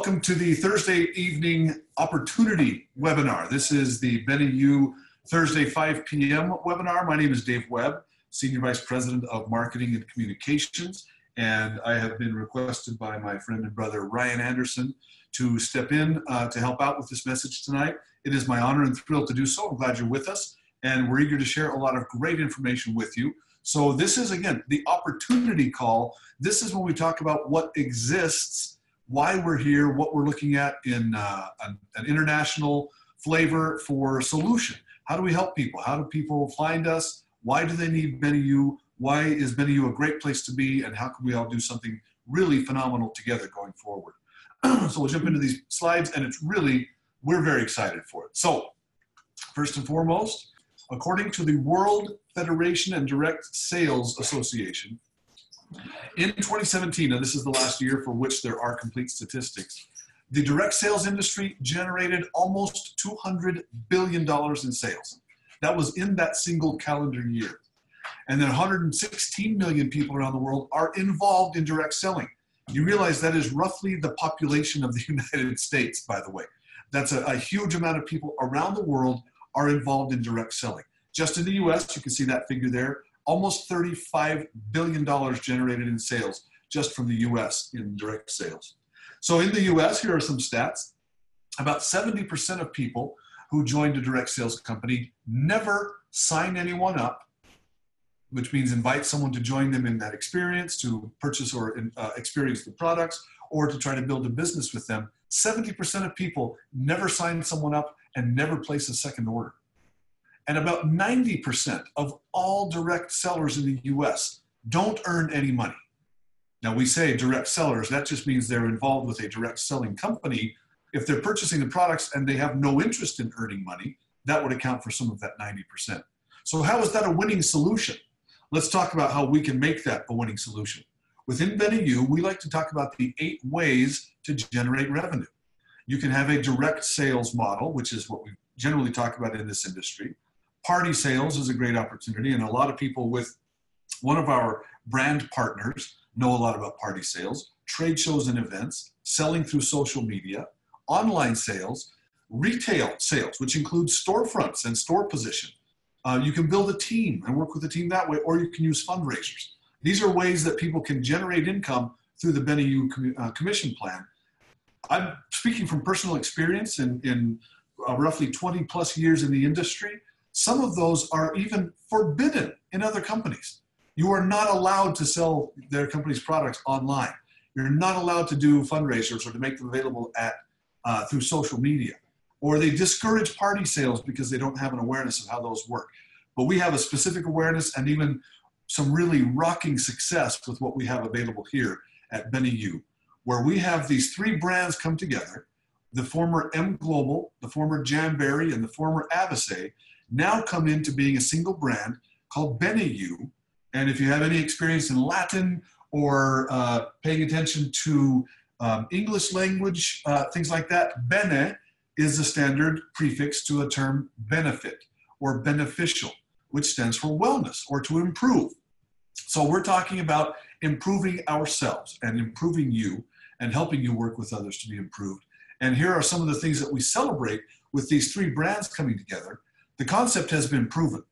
Welcome to the Thursday evening opportunity webinar. This is the BeneYOU Thursday 5 p.m. webinar. My name is Dave Webb, Senior Vice President of Marketing and Communications, and I have been requested by my friend and brother Ryan Anderson to step in to help out with this message tonight. It is my honor and thrill to do so. I'm glad you're with us, and we're eager to share a lot of great information with you. So this is, again, the opportunity call. This is when we talk about what exists, why we're here, what we're looking at in an international flavor for solution. How do we help people? How do people find us? Why do they need BeneYOU? Why is BeneYOU a great place to be? And how can we all do something really phenomenal together going forward? So we'll jump into these slides, and it's really, we're very excited for it. So first and foremost, according to the World Federation and Direct Sales Association, in 2017, and this is the last year for which there are complete statistics, the direct sales industry generated almost $200 billion in sales. That was in that single calendar year. And then 116 million people around the world are involved in direct selling. You realize that is roughly the population of the United States, by the way. That's a huge amount of people around the world are involved in direct selling. Just in the US, you can see that figure there, almost $35 billion generated in sales just from the US in direct sales. So in the US, here are some stats. About 70% of people who joined a direct sales company never sign anyone up, which means invite someone to join them in that experience, to purchase or experience the products, or to try to build a business with them. 70% of people never sign someone up and never place a second order. And about 90% of all direct sellers in the US don't earn any money. Now we say direct sellers, that just means they're involved with a direct selling company. If they're purchasing the products and they have no interest in earning money, that would account for some of that 90%. So how is that a winning solution? Let's talk about how we can make that a winning solution. Within BeneYOU, we like to talk about the 8 ways to generate revenue. You can have a direct sales model, which is what we generally talk about in this industry. Party sales is a great opportunity, and a lot of people with one of our brand partners know a lot about party sales, trade shows and events, selling through social media, online sales, retail sales, which includes storefronts and store position. You can build a team and work with a team that way, or you can use fundraisers. These are ways that people can generate income through the BeneYOU commission plan. I'm speaking from personal experience in roughly 20 plus years in the industry. Some of those are even forbidden in other companies. You are not allowed to sell their company's products online. You're not allowed to do fundraisers or to make them available through social media. Or they discourage party sales because they don't have an awareness of how those work. But we have a specific awareness and even some really rocking success with what we have available here at BeneYOU, where we have these 3 brands come together, the former M Global, the former Jamberry, and the former Avase, now come into being a single brand called BeneYOU. And if you have any experience in Latin or paying attention to English language, things like that, Bene is the standard prefix to a term benefit or beneficial, which stands for wellness or to improve. So we're talking about improving ourselves and improving you and helping you work with others to be improved. And here are some of the things that we celebrate with these 3 brands coming together. The concept has been proven.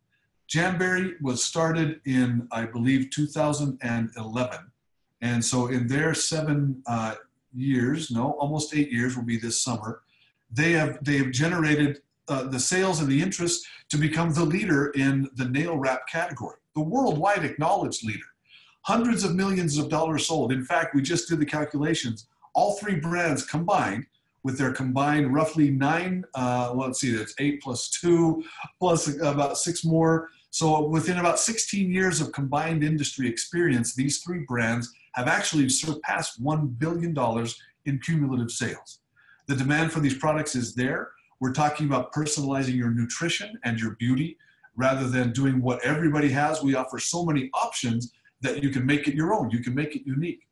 Jamberry was started in, I believe, 2011. And so in their 7 years, no, almost 8 years will be this summer, they have generated the sales and the interest to become the leader in the nail wrap category, the worldwide acknowledged leader. Hundreds of millions of dollars sold. In fact, we just did the calculations. All 3 brands combined, with their combined roughly 9, let's see, that's 8 plus 2, plus about 6 more. So within about 16 years of combined industry experience, these 3 brands have actually surpassed $1 billion in cumulative sales. The demand for these products is there. We're talking about personalizing your nutrition and your beauty rather than doing what everybody has. We offer so many options that you can make it your own. You can make it unique.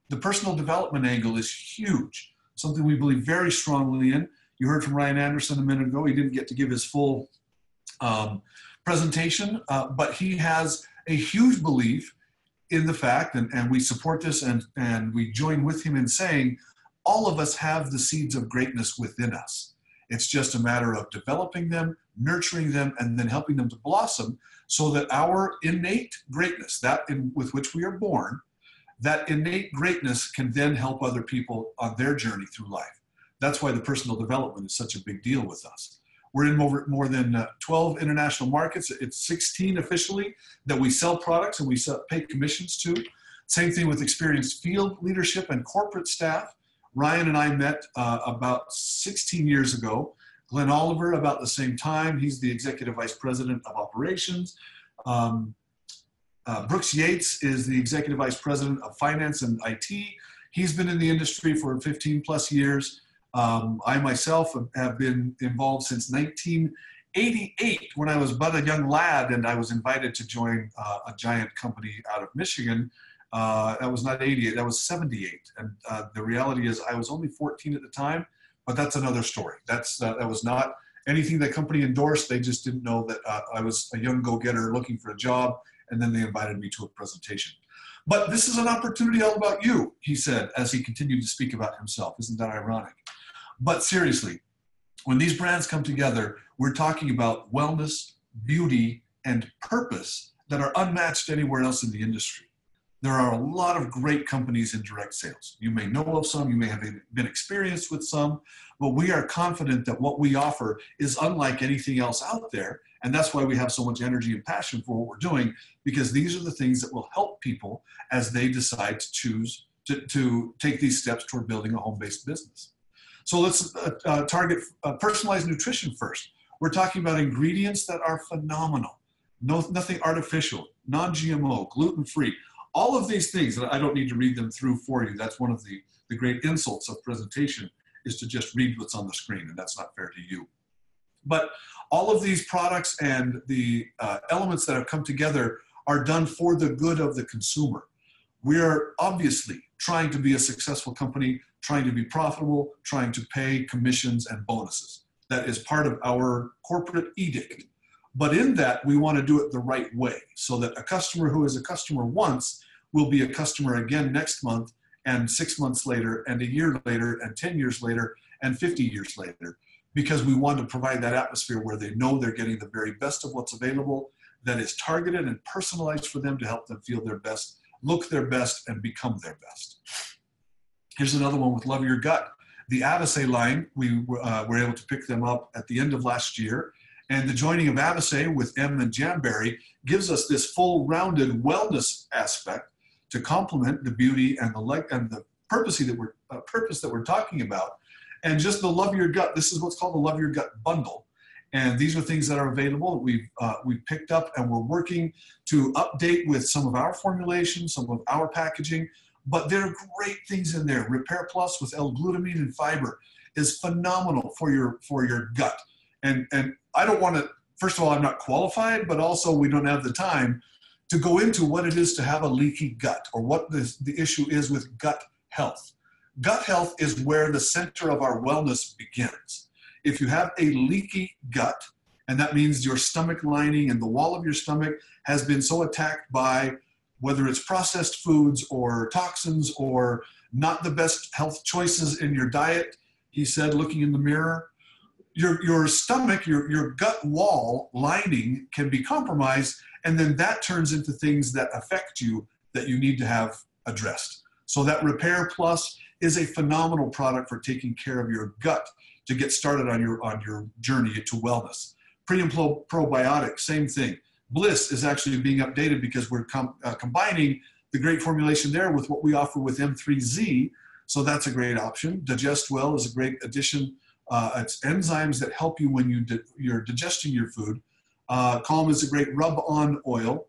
The personal development angle is huge, something we believe very strongly in. You heard from Ryan Anderson a minute ago. He didn't get to give his full presentation, but he has a huge belief in the fact, and we support this and we join with him in saying, all of us have the seeds of greatness within us. It's just a matter of developing them, nurturing them, and then helping them to blossom so that our innate greatness, with which we are born, that innate greatness can then help other people on their journey through life. That's why the personal development is such a big deal with us. We're in more than 12 international markets. It's 16 officially that we sell products and we pay commissions to. Same thing with experienced field leadership and corporate staff. Ryan and I met about 16 years ago. Glenn Oliver about the same time. He's the Executive Vice President of Operations. Brooks Yates is the Executive Vice President of Finance and IT. He's been in the industry for 15 plus years. I myself have been involved since 1988 when I was but a young lad and I was invited to join a giant company out of Michigan. That was not 88, that was 78. And the reality is I was only 14 at the time, but that's another story. That was not anything that company endorsed. They just didn't know that I was a young go-getter looking for a job, and then they invited me to a presentation. But this is an opportunity all about you, he said, as he continued to speak about himself. Isn't that ironic? But seriously, when these brands come together, we're talking about wellness, beauty, and purpose that are unmatched anywhere else in the industry. There are a lot of great companies in direct sales. You may know of some, you may have been experienced with some, but we are confident that what we offer is unlike anything else out there. And that's why we have so much energy and passion for what we're doing, because these are the things that will help people as they decide to choose to take these steps toward building a home-based business. So let's target personalized nutrition first. We're talking about ingredients that are phenomenal. Nothing artificial, non-GMO, gluten-free. All of these things, and I don't need to read them through for you. That's one of the great insults of presentation, is to just read what's on the screen, and that's not fair to you. But all of these products and the elements that have come together are done for the good of the consumer. We are obviously trying to be a successful company, trying to be profitable, trying to pay commissions and bonuses. That is part of our corporate edict. But in that, we want to do it the right way so that a customer who is a customer once will be a customer again next month, and 6 months later, and a year later, and 10 years later, and 50 years later, because we want to provide that atmosphere where they know they're getting the very best of what's available, that is targeted and personalized for them to help them feel their best, look their best, and become their best. Here's another one with Love Your Gut. The Avasay line, we were able to pick them up at the end of last year. And the joining of Avasay with M and Jamberry gives us this full rounded wellness aspect to complement the beauty and the purpose that we're talking about. And just the Love Your Gut, this is what's called the Love Your Gut bundle. And these are things that are available that we've picked up, and we're working to update with some of our formulations, some of our packaging. But there are great things in there. Repair Plus with L-glutamine and fiber is phenomenal for your gut. And I don't want to, first of all, I'm not qualified, but also we don't have the time to go into what it is to have a leaky gut, or what the issue is with gut health. Gut health is where the center of our wellness begins. If you have a leaky gut, and that means your stomach lining and the wall of your stomach has been so attacked by whether it's processed foods or toxins or not the best health choices in your diet, he said, looking in the mirror, your stomach, your gut wall lining can be compromised, and then that turns into things that affect you that you need to have addressed. So that Repair Plus is a phenomenal product for taking care of your gut to get started on your journey to wellness. Pre and probiotic, same thing. Bliss is actually being updated because we're combining the great formulation there with what we offer with M3Z, so that's a great option. Digest Well is a great addition. It's enzymes that help you when you're digesting your food. Calm is a great rub-on oil.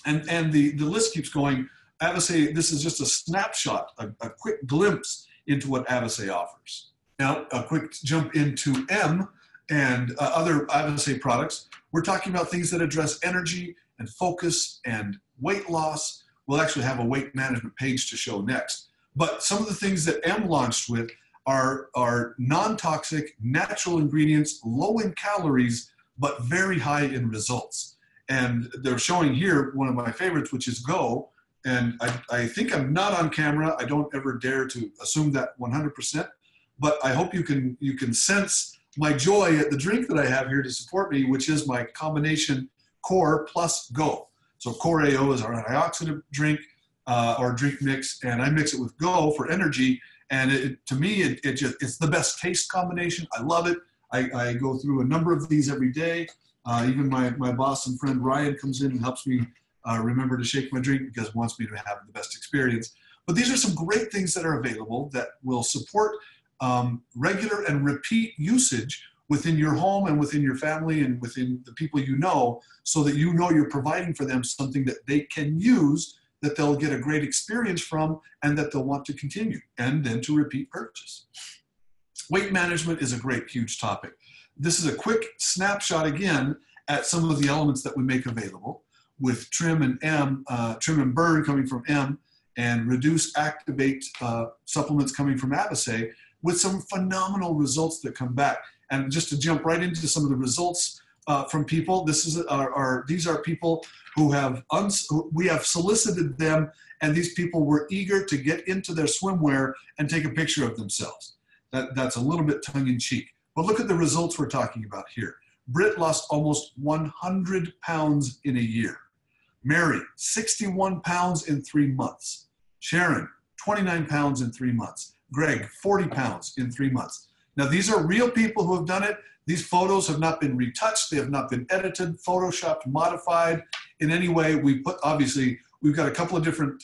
And the list keeps going. Avasay, this is just a snapshot, a quick glimpse into what Avasay offers. Now, a quick jump into M and other Avasay products. We're talking about things that address energy and focus and weight loss. We'll actually have a weight management page to show next. But some of the things that M launched with are non-toxic, natural ingredients, low in calories, but very high in results. And they're showing here one of my favorites, which is Go. and I think I'm not on camera. I don't ever dare to assume that 100%, but I hope you can sense my joy at the drink that I have here to support me, which is my combination Core plus Go. So Core AO is our antioxidant drink or drink mix, and I mix it with Go for energy. And to me, it's the best taste combination. I love it. I go through a number of these every day. Even my boss and friend Ryan comes in and helps me remember to shake my drink because he wants me to have the best experience. But these are some great things that are available that will support regular and repeat usage within your home and within your family and within the people you know, so that you know you're providing for them something that they can use, that they'll get a great experience from, and that they'll want to continue, and then to repeat purchase. Weight management is a great, huge topic. This is a quick snapshot again at some of the elements that we make available with Trim and Burn coming from M, and Reduce, Activate supplements coming from Avicet, with some phenomenal results that come back. And just to jump right into some of the results from people, these are people who we have solicited them, and these people were eager to get into their swimwear and take a picture of themselves. That's a little bit tongue-in-cheek. But look at the results we're talking about here. Britt lost almost 100 pounds in a year. Mary, 61 pounds in 3 months. Sharon, 29 pounds in 3 months. Greg, 40 pounds in 3 months. Now, these are real people who have done it. These photos have not been retouched. They have not been edited, photoshopped, modified in any way. Obviously, we've got a couple of different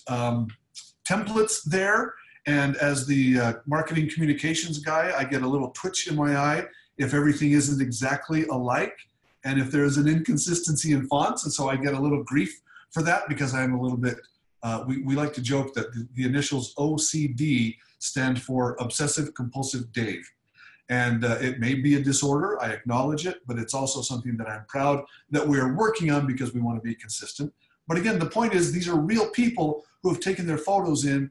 templates there. And as the marketing communications guy, I get a little twitch in my eye if everything isn't exactly alike, and if there's an inconsistency in fonts. And so I get a little grief for that, because I'm a little bit, we like to joke that the initials OCD stand for Obsessive Compulsive Dave. And it may be a disorder, I acknowledge it, but it's also something that I'm proud that we're working on, because we want to be consistent. But again, the point is, these are real people who have taken their photos and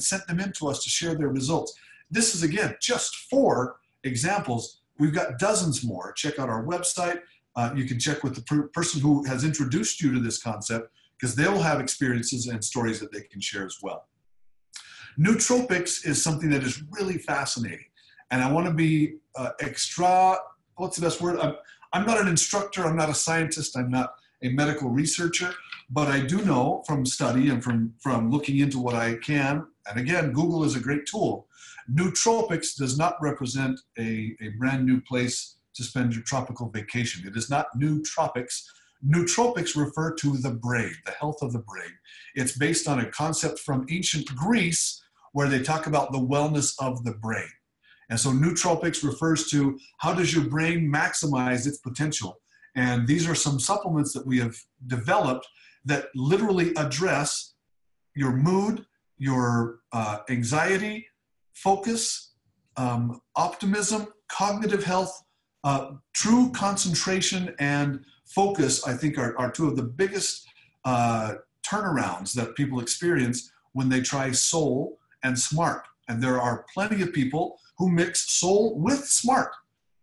sent them in to us to share their results. This is, again, just 4 examples. We've got dozens more. Check out our website. You can check with the person who has introduced you to this concept, because they'll have experiences and stories that they can share as well. Nootropics is something that is really fascinating. And I want to be what's the best word? I'm not an instructor, I'm not a scientist, I'm not a medical researcher, but I do know from study and from looking into what I can, and again, Google is a great tool. Nootropics does not represent a brand new place to spend your tropical vacation. It is not nootropics. Nootropics refer to the brain, the health of the brain. It's based on a concept from ancient Greece where they talk about the wellness of the brain. And so nootropics refers to how does your brain maximize its potential. And these are some supplements that we have developed that literally address your mood, your anxiety, focus, optimism, cognitive health, true concentration and focus, I think are 2 of the biggest turnarounds that people experience when they try Soul and Smart. And there are plenty of people who mix Soul with Smart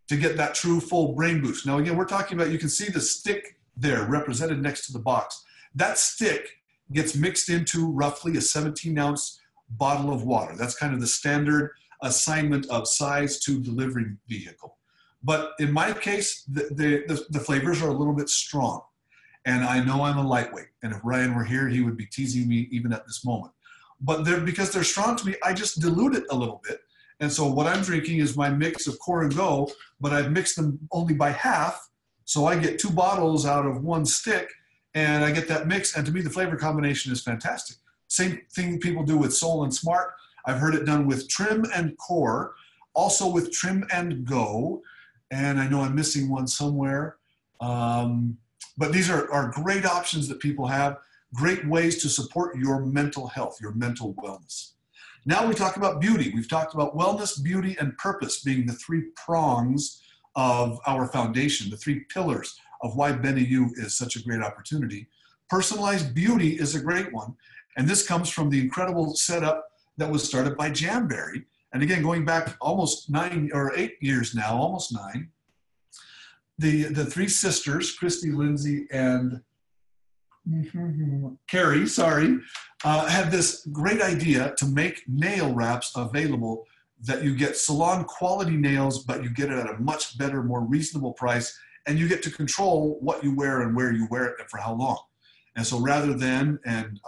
to get that true full brain boost. Now, again, we're talking about, you can see the stick there represented next to the box. That stick gets mixed into roughly a 17-ounce bottle of water. That's kind of the standard assignment of size to delivery vehicle. But in my case, the flavors are a little bit strong. And I know I'm a lightweight. And if Ryan were here, he would be teasing me even at this moment. But because they're strong to me, I just dilute it a little bit. And so what I'm drinking is my mix of Core and Go, but I've mixed them only by half. So I get 2 bottles out of 1 stick, and I get that mix. And to me, the flavor combination is fantastic. Same thing people do with Soul and Smart. I've heard it done with Trim and Core, also with Trim and Go. And I know I'm missing one somewhere. But these are great options that people have, great ways to support your mental health, your mental wellness. Now we talk about beauty. We've talked about wellness, beauty, and purpose being the 3 prongs of our foundation, the 3 pillars of why BeneYOU is such a great opportunity. Personalized beauty is a great one. And this comes from the incredible setup that was started by Jamberry. And again, going back almost 9 or 8 years now, almost 9, the 3 sisters, Christy, Lindsay, and Carrie, sorry, had this great idea to make nail wraps available that you get salon quality nails, but you get it at a much better, more reasonable price, and you get to control what you wear and where you wear it and for how long. And so rather than, and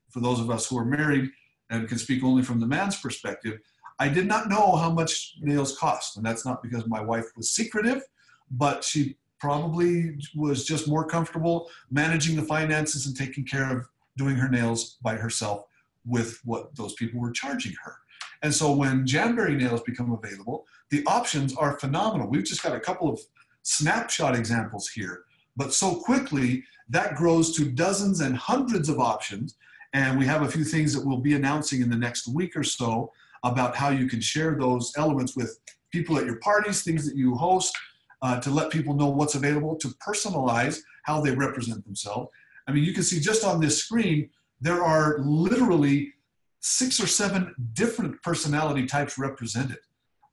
for those of us who are married and can speak only from the man's perspective, I did not know how much nails cost. And that's not because my wife was secretive, but she probably was just more comfortable managing the finances and taking care of doing her nails by herself with what those people were charging her. And so when Jamberry nails become available, the options are phenomenal. We've just got a couple of snapshot examples here, but so quickly that grows to dozens and hundreds of options. And we have a few things that we'll be announcing in the next week or so about how you can share those elements with people at your parties, things that you host, to let people know what's available, to personalize how they represent themselves. I mean, you can see just on this screen, there are literally 6 or 7 different personality types represented.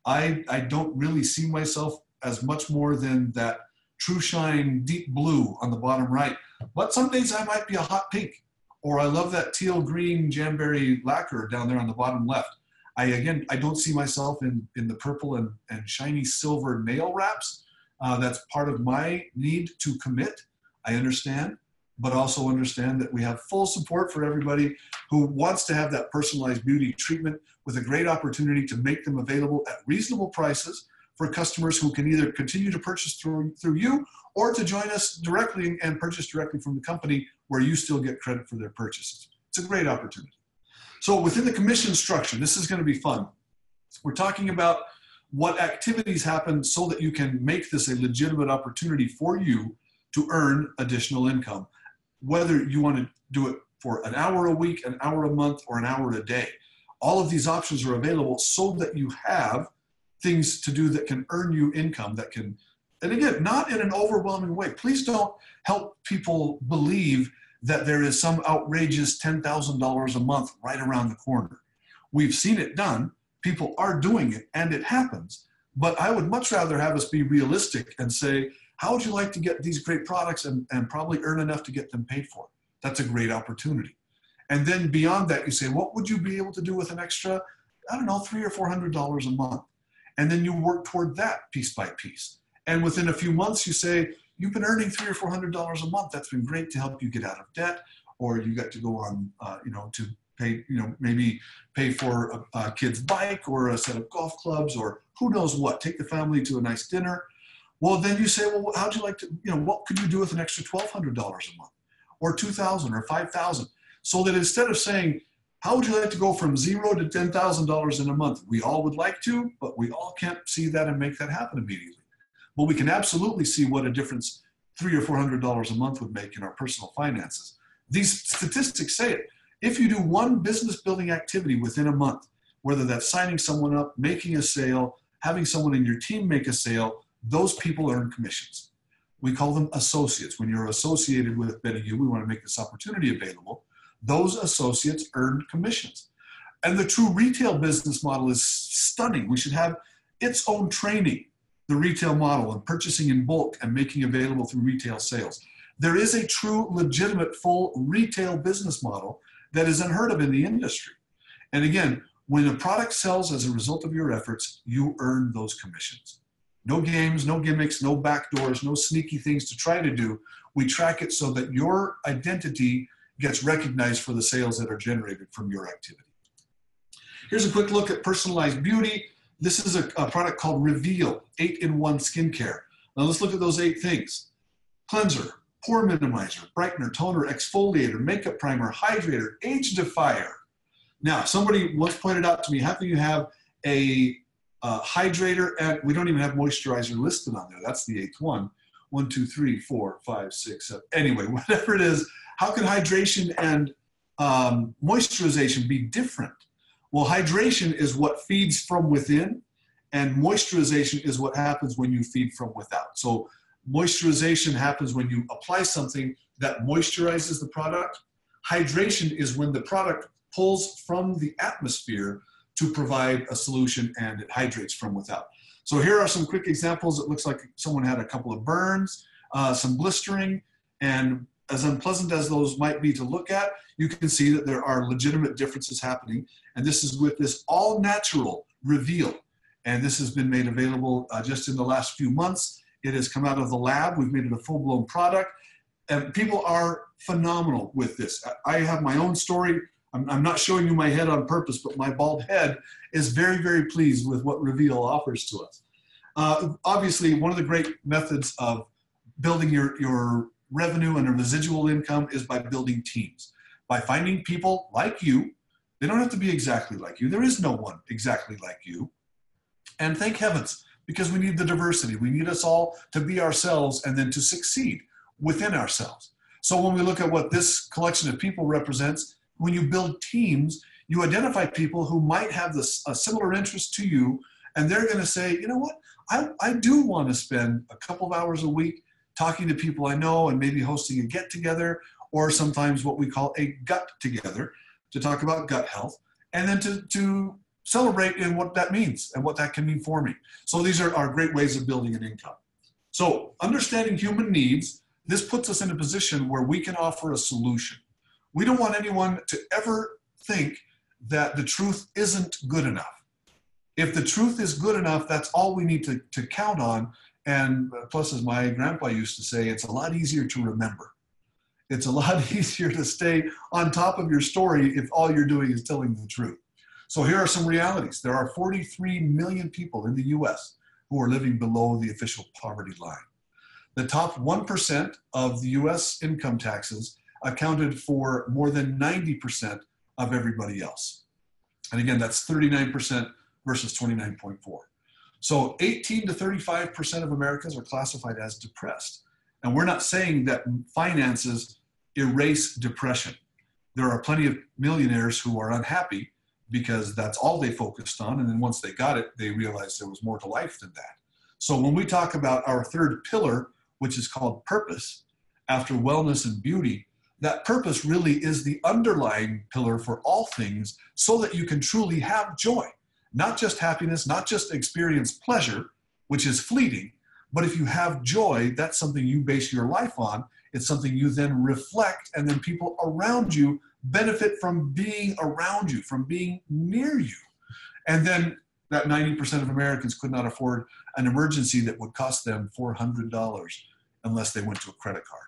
I don't really see myself as much more than that true shine deep blue on the bottom right, but some days I might be a hot pink, or I love that teal green Jamberry lacquer down there on the bottom left. I don't see myself in the purple and shiny silver nail wraps. That's part of my need to commit. I understand, but also understand that we have full support for everybody who wants to have that personalized beauty treatment with a great opportunity to make them available at reasonable prices for customers who can either continue to purchase through you or to join us directly and purchase directly from the company where you still get credit for their purchases. It's a great opportunity. So within the commission structure, this is going to be fun. We're talking about what activities happen so that you can make this a legitimate opportunity for you to earn additional income, whether you want to do it for an hour a week, an hour a month, or an hour a day. All of these options are available so that you have things to do that can earn you income that can, and again, not in an overwhelming way. Please don't help people believe that there is some outrageous $10,000 a month right around the corner. We've seen it done. People are doing it and it happens, but I would much rather have us be realistic and say, how would you like to get these great products and probably earn enough to get them paid for? That's a great opportunity. And then beyond that, you say, what would you be able to do with an extra, I don't know, $300 or $400 a month? And then you work toward that piece by piece. And within a few months, you say, you've been earning $300 or $400 a month. That's been great to help you get out of debt, or you got to go on, to pay, maybe pay for a kid's bike or a set of golf clubs or who knows what, take the family to a nice dinner. Well, then you say, well, how'd you like to, what could you do with an extra $1,200 a month or $2,000 or $5,000? So that instead of saying, how would you like to go from $0 to $10,000 in a month? We all would like to, but we all can't see that and make that happen immediately. But we can absolutely see what a difference $300 or $400 a month would make in our personal finances. These statistics say it. If you do one business building activity within a month, whether that's signing someone up, making a sale, having someone in your team make a sale, those people earn commissions. We call them associates. When you're associated with BeneYOU, we want to make this opportunity available. Those associates earn commissions. And the true retail business model is stunning. We should have its own training, the retail model and purchasing in bulk and making available through retail sales. There is a true, legitimate, full retail business model that is unheard of in the industry. And again, when a product sells as a result of your efforts, you earn those commissions. No games, no gimmicks, no backdoors, no sneaky things to try to do. We track it so that your identity gets recognized for the sales that are generated from your activity. Here's a quick look at personalized beauty. This is a product called Reveal 8-in-1 skincare. Now let's look at those 8 things. Cleanser, pore minimizer, brightener, toner, exfoliator, makeup primer, hydrator, age defier. Now, somebody once pointed out to me, how can you have a hydrator and we don't even have moisturizer listed on there? That's the 8th one. 1, 2, 3, 4, 5, 6, 7. Anyway, whatever it is, how can hydration and moisturization be different? Well, hydration is what feeds from within, and moisturization is what happens when you feed from without. So moisturization happens when you apply something that moisturizes the product. Hydration is when the product pulls from the atmosphere to provide a solution and it hydrates from without. So here are some quick examples. It looks like someone had a couple of burns, some blistering, and as unpleasant as those might be to look at, you can see that there are legitimate differences happening. And this is with this all natural reveal. And this has been made available just in the last few months. It has come out of the lab. We've made it a full-blown product. And people are phenomenal with this. I have my own story. I'm not showing you my head on purpose, but my bald head is very, very pleased with what Reveal offers to us. Obviously, one of the great methods of building your revenue and a residual income is by building teams. By finding people like you. They don't have to be exactly like you. There is no one exactly like you. And thank heavens, because we need the diversity. We need us all to be ourselves and then to succeed within ourselves. So when we look at what this collection of people represents, when you build teams, you identify people who might have a similar interest to you, and they're going to say, you know what, I do want to spend a couple of hours a week talking to people I know and maybe hosting a get-together, or sometimes what we call a gut-together to talk about gut health, and then to celebrate in what that means and what that can mean for me. So these are great ways of building an income. So understanding human needs, this puts us in a position where we can offer a solution. We don't want anyone to ever think that the truth isn't good enough. If the truth is good enough, that's all we need to count on. And plus, as my grandpa used to say, it's a lot easier to remember. It's a lot easier to stay on top of your story if all you're doing is telling the truth. So here are some realities. There are 43 million people in the US who are living below the official poverty line. The top 1% of the US income taxes accounted for more than 90% of everybody else. And again, that's 39% versus 29.4. So 18 to 35% of Americans are classified as depressed. And we're not saying that finances erase depression. There are plenty of millionaires who are unhappy because that's all they focused on. And then once they got it, they realized there was more to life than that. So when we talk about our third pillar, which is called purpose, after wellness and beauty, that purpose really is the underlying pillar for all things so that you can truly have joy, not just happiness, not just experience pleasure, which is fleeting, but if you have joy, that's something you base your life on. It's something you then reflect, and then people around you benefit from being around you, from being near you. And then that 90% of Americans could not afford an emergency that would cost them $400 unless they went to a credit card.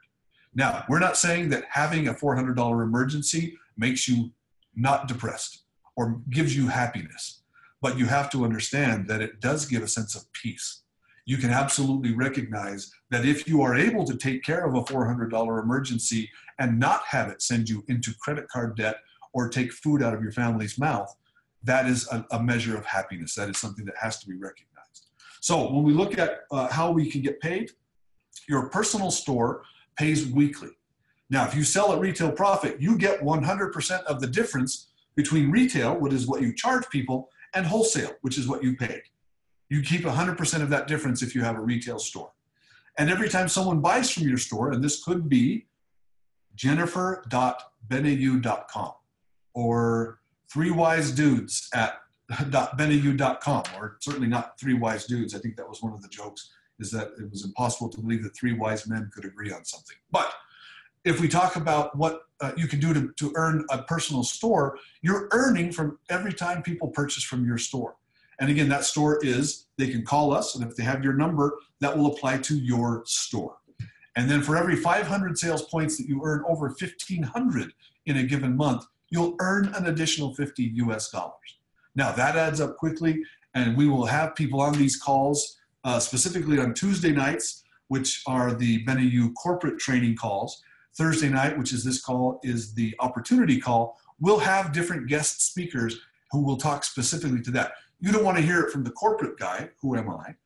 Now, we're not saying that having a $400 emergency makes you not depressed or gives you happiness, but you have to understand that it does give a sense of peace. You can absolutely recognize that if you are able to take care of a $400 emergency and not have it send you into credit card debt or take food out of your family's mouth, that is a measure of happiness. That is something that has to be recognized. So when we look at how we can get paid, your personal store pays weekly. Now, if you sell at retail profit, you get 100% of the difference between retail, which is what you charge people, and wholesale, which is what you paid. You keep 100% of that difference if you have a retail store. And every time someone buys from your store, and this could be jennifer.beneyou.com or 3wisedudes at .beneyou.com, or certainly not 3 wise dudes. I think that was one of the jokes, is that it was impossible to believe that 3 wise men could agree on something. But if we talk about what you can do to earn a personal store, you're earning from every time people purchase from your store. And again, that store is, they can call us, and if they have your number, that will apply to your store. And then for every 500 sales points that you earn over 1,500 in a given month, you'll earn an additional $50 US. Now that adds up quickly, and we will have people on these calls, specifically on Tuesday nights, which are the BeneYOU corporate training calls. Thursday night, which is this call, is the opportunity call. We'll have different guest speakers who will talk specifically to that. You don't want to hear it from the corporate guy, who am I,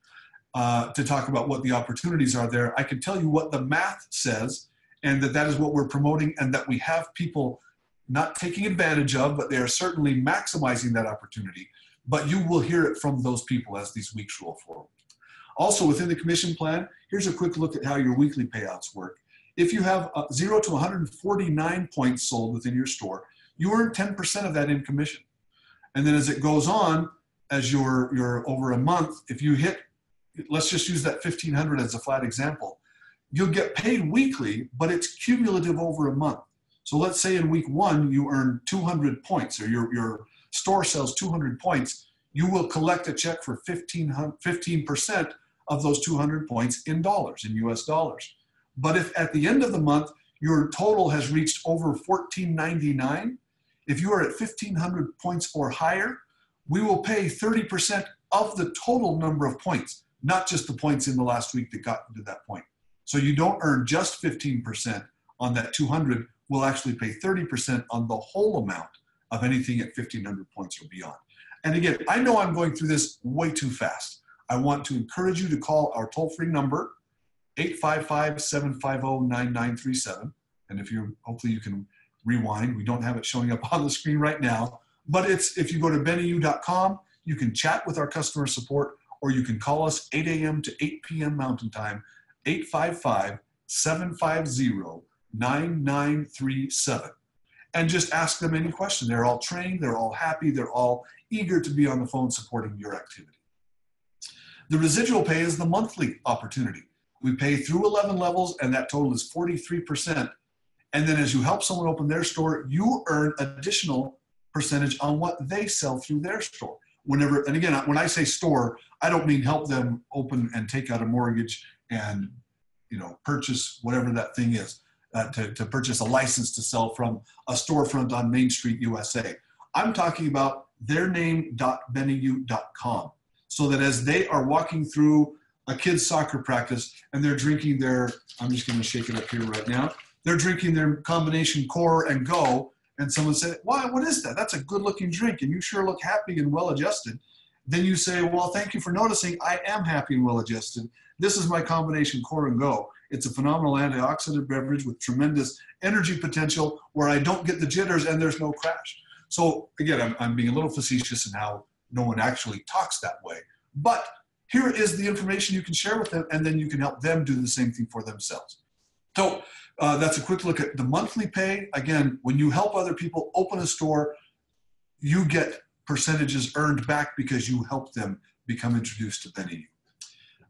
to talk about what the opportunities are there. I can tell you what the math says, and that is what we're promoting, and that we have people not taking advantage of, but they are certainly maximizing that opportunity. But you will hear it from those people as these weeks roll forward. Also, within the commission plan, here's a quick look at how your weekly payouts work. If you have 0 to 149 points sold within your store, you earn 10% of that in commission. And then as it goes on, as you're over a month, if you hit, let's just use that 1,500 as a flat example, you'll get paid weekly, but it's cumulative over a month. So let's say in week 1, you earn 200 points, or your store sells 200 points. You will collect a check for 15% of those 200 points in dollars, in US dollars. But if at the end of the month, your total has reached over $14.99, if you are at 1,500 points or higher, we will pay 30% of the total number of points, not just the points in the last week that got to that point. So you don't earn just 15% on that 200, we'll actually pay 30% on the whole amount of anything at 1,500 points or beyond. And again, I know I'm going through this way too fast. I want to encourage you to call our toll-free number, 855-750-9937. And hopefully you can rewind. We don't have it showing up on the screen right now, but if you go to BeneYOU.com, you can chat with our customer support, or you can call us 8 a.m. to 8 p.m. Mountain Time, 855-750-9937. And just ask them any question. They're all trained, they're all happy, they're all eager to be on the phone supporting your activity. The residual pay is the monthly opportunity. We pay through 11 levels, and that total is 43%. And then as you help someone open their store, you earn additional percentage on what they sell through their store. And again, when I say store, I don't mean help them open and take out a mortgage and purchase whatever that thing is, to purchase a license to sell from a storefront on Main Street, USA. I'm talking about theirname.BeneYOU.com, so that as they are walking through a kid's soccer practice and they're drinking I'm just going to shake it up here right now, they're drinking their combination Core and Go, and someone said, "Why, what is that? That's a good looking drink and you sure look happy and well adjusted." Then you say, "Well, thank you for noticing. I am happy and well adjusted. This is my combination Core and Go. It's a phenomenal antioxidant beverage with tremendous energy potential where I don't get the jitters and there's no crash." So again, I'm being a little facetious in how no one actually talks that way. But here is the information you can share with them, and then you can help them do the same thing for themselves. So that's a quick look at the monthly pay. Again, when you help other people open a store, you get percentages earned back because you help them become introduced to BeneYOU.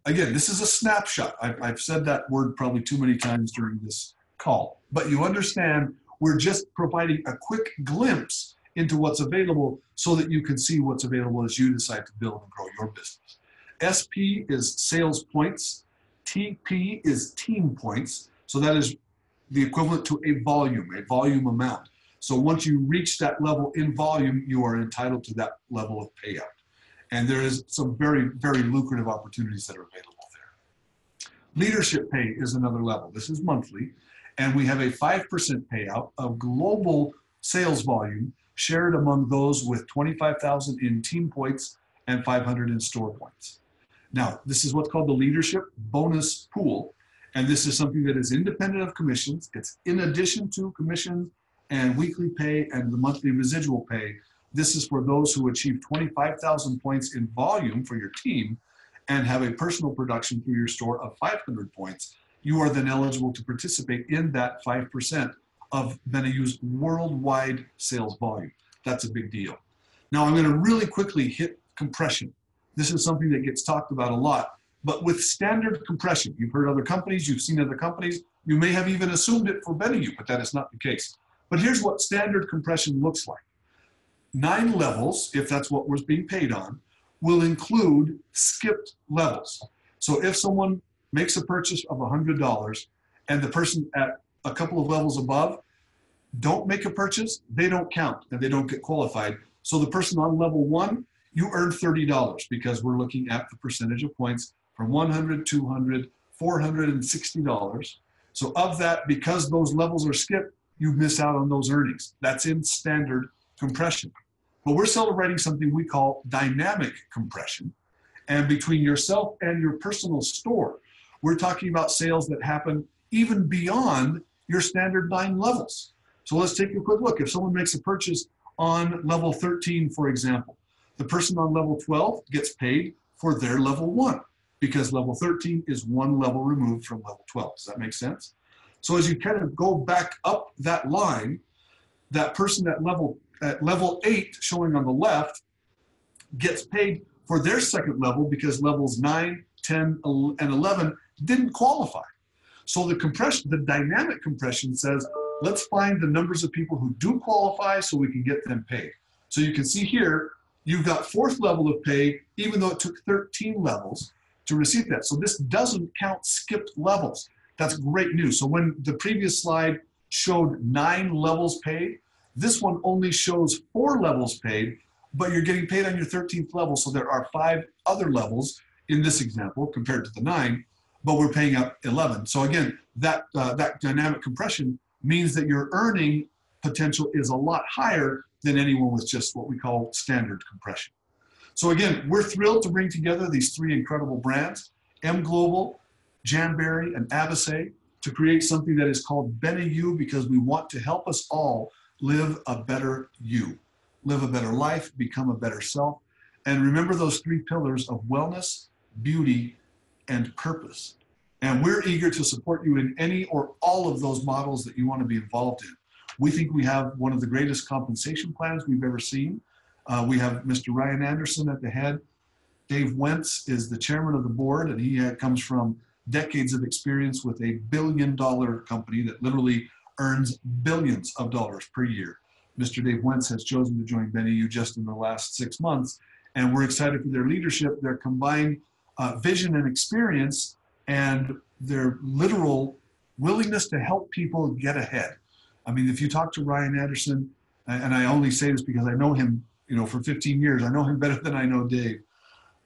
Again, this is a snapshot. I've said that word probably too many times during this call, but you understand we're just providing a quick glimpse into what's available so that you can see what's available as you decide to build and grow your business. SP is sales points. TP is team points. So that is the equivalent to a volume amount. So once you reach that level in volume, you are entitled to that level of payout. And there is some very, very lucrative opportunities that are available there. Leadership pay is another level. This is monthly. And we have a 5% payout of global sales volume shared among those with 25,000 in team points and 500 in store points. Now, this is what's called the leadership bonus pool. And this is something that is independent of commissions. It's in addition to commissions and weekly pay and the monthly residual pay. This is for those who achieve 25,000 points in volume for your team and have a personal production through your store of 500 points. You are then eligible to participate in that 5% of BeneYOU's worldwide sales volume. That's a big deal. Now I'm going to really quickly hit compression. This is something that gets talked about a lot, but with standard compression, you've heard other companies, you've seen other companies, you may have even assumed it for BeneYOU, but that is not the case. But here's what standard compression looks like. 9 levels, if that's what was being paid on, will include skipped levels. So if someone makes a purchase of $100 and the person at a couple of levels above don't make a purchase, they don't count and they don't get qualified. So the person on level 1, you earn $30 because we're looking at the percentage of points from $100, $200, $460. So of that, because those levels are skipped, you miss out on those earnings. That's in standard compression. But we're celebrating something we call dynamic compression. And between yourself and your personal store, we're talking about sales that happen even beyond your standard 9 levels. So let's take a quick look. If someone makes a purchase on level 13, for example, the person on level 12 gets paid for their level 1 because level 13 is 1 level removed from level 12. Does that make sense? So as you kind of go back up that line, that person at level 8, showing on the left, gets paid for their second level because levels 9, 10, and 11 didn't qualify. So the compression, the dynamic compression says, let's find the numbers of people who do qualify so we can get them paid. So you can see here, you've got 4th level of pay, even though it took 13 levels to receive that. So this doesn't count skipped levels. That's great news. So when the previous slide showed 9 levels paid, this one only shows 4 levels paid, but you're getting paid on your 13th level. So there are 5 other levels in this example compared to the 9, but we're paying out 11. So again, that dynamic compression means that your earning potential is a lot higher than anyone with just what we call standard compression. So again, we're thrilled to bring together these 3 incredible brands, M Global, Janberry, and Avasay, to create something that is called BeneYOU, because we want to help us all live a better you, live a better life, become a better self, and remember those 3 pillars of wellness, beauty, and purpose. And we're eager to support you in any or all of those models that you want to be involved in. We think we have one of the greatest compensation plans we've ever seen. We have Mr. Ryan Anderson at the head. Dave Wentz is the chairman of the board, and he comes from decades of experience with a billion-dollar company that literally earns billions of dollars per year. Mr. Dave Wentz has chosen to join BeneYOU just in the last 6 months, and we're excited for their leadership, their combined vision and experience, and their literal willingness to help people get ahead. I mean, if you talk to Ryan Anderson, and I only say this because I know him, for 15 years, I know him better than I know Dave,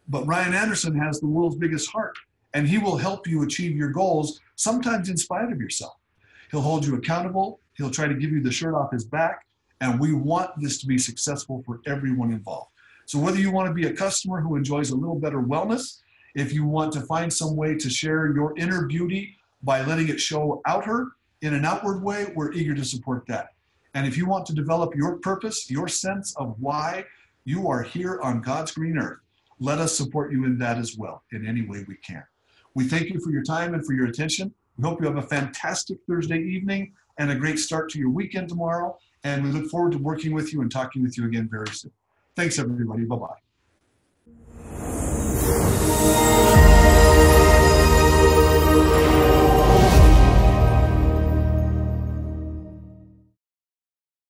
but Ryan Anderson has the world's biggest heart, and he will help you achieve your goals, sometimes in spite of yourself. He'll hold you accountable. He'll try to give you the shirt off his back, and we want this to be successful for everyone involved. So whether you want to be a customer who enjoys a little better wellness, if you want to find some way to share your inner beauty by letting it show outer in an outward way, we're eager to support that. And if you want to develop your purpose, your sense of why you are here on God's green earth, let us support you in that as well, in any way we can. We thank you for your time and for your attention. We hope you have a fantastic Thursday evening and a great start to your weekend tomorrow. And we look forward to working with you and talking with you again very soon. Thanks, everybody. Bye-bye.